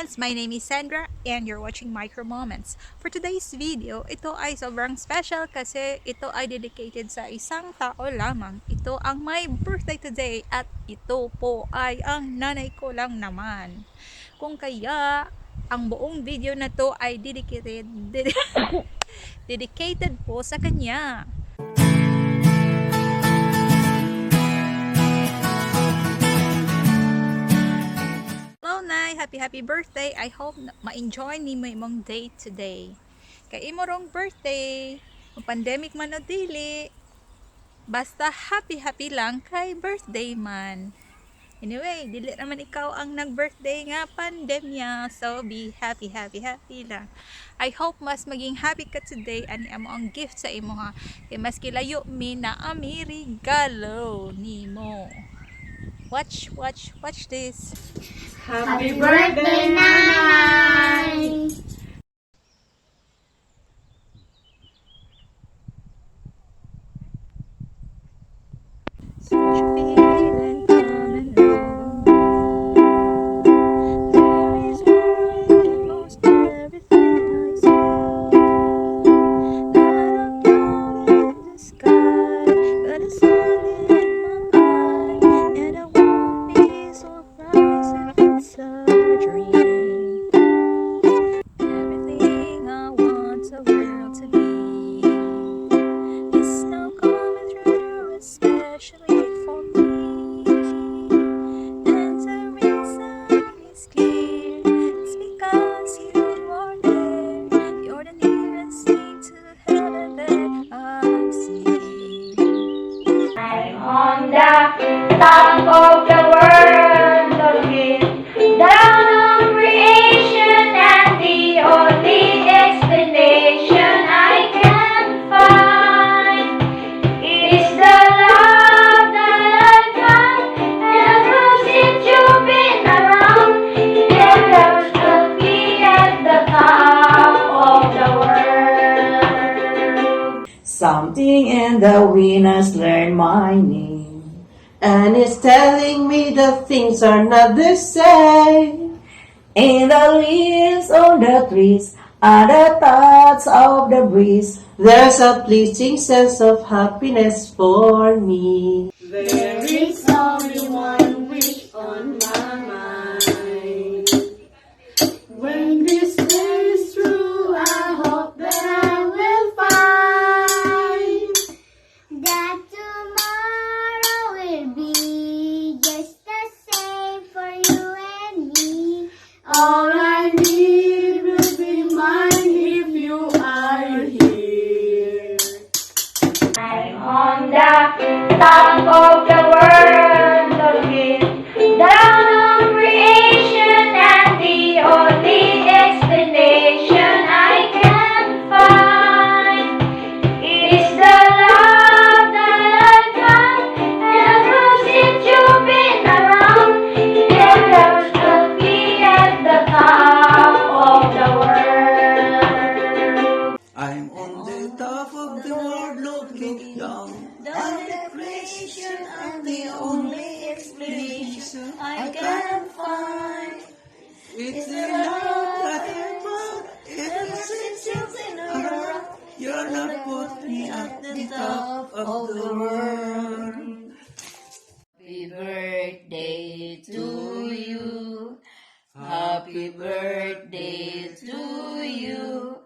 Moments! My name is Sandra and you're watching Micro Moments. For today's video, ito ay sobrang special kasi ito ay dedicated sa isang tao lamang. Ito ang my birthday today at ito po ay ang nanay ko lang naman. Kung kaya, ang buong video na to ay dedicated po sa kanya. Nay, happy birthday. I hope ma-enjoy ni mo imong day today. Kay imo rong birthday, kung pandemic man o dili, basta happy lang kay birthday man. Anyway, dili naman ikaw ang nag-birthday nga pandemya. So be happy lang. I hope mas maging happy ka today ani amo ang gift sa imo ha. Kay mas kilayo mi na ami regalo nimo. Watch this. Happy birthday, Nanay! Such a feeling coming over me. There is one in most everything I see. I look down in the sky, but it's only in my eye, and I won't be surprised if it's a dream. Everything I want the world to be is now coming through, especially for me. And the reason is clear, it's because you are there. You're the nearest thing to heaven that I've seen. I'm on the top of the world, looking down on creation, and the only explanation I can find is the love that I've got, and those since you've been around, and there's to be at the top of the world. Something in the wind has learned my name, and it's telling me that things are not the same. and the leaves on the trees are the thoughts of the breeze. There's a pleasing sense of happiness for me. There is only one wish on my mind. When this day is through, I hope that I will find that tomorrow will be just the same for you and me. All I need will be mine if you are here. I'm on the top of the world, looking down on creation, and the only explanation I can find is the love that I've got, and those since you've been around, and there's to be at the top of the world. I'm on the top of the world looking down on the creation, and the only explanation I can find is the love that I found ever since you've been around. You're not put me at the top of the world. Happy birthday to you. Happy birthday to you.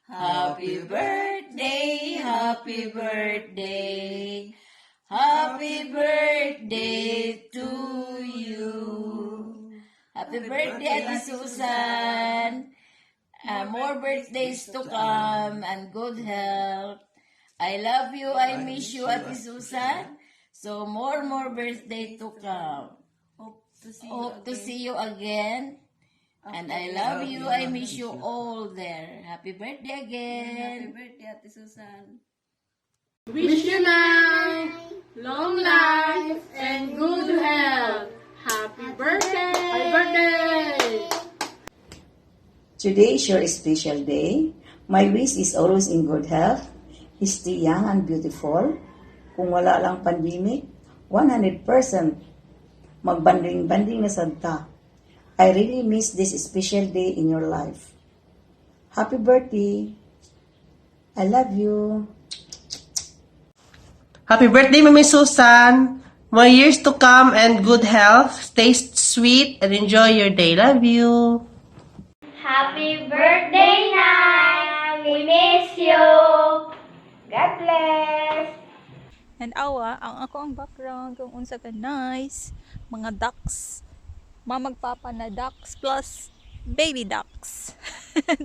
Happy birthday, happy birthday, happy birthday to you. Happy birthday, Ate Susan. More birthdays to come and good health. I love you, I miss you, Ate Susan. So more birthday to come. Hope to see you again. And I love you, I miss you all there. Happy birthday again. Happy birthday, Ate Susan. Wish you now long life and good health. Happy birthday! Happy birthday! Today is your special day. My wish is always in good health. Stay young and beautiful. Kung wala lang pandemic, 100% magbanding-banding na sadta. I really miss this special day in your life. Happy birthday. I love you. Happy birthday, Mami Susan. More years to come and good health. Stay sweet and enjoy your day. Love you. Happy birthday, Nay! We miss you! God bless! And awa, ang background kung unsa ka nice, mga ducks. Mamagpapa na ducks plus baby ducks.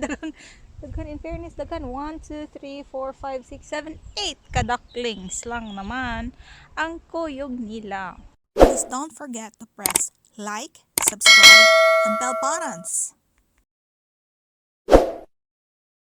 Daghang daghan in fairness daghan 1 2 3 4 5 6 7 8 ka ducklings lang naman ang kuyog nila. Please don't forget to press like, subscribe, and bell buttons.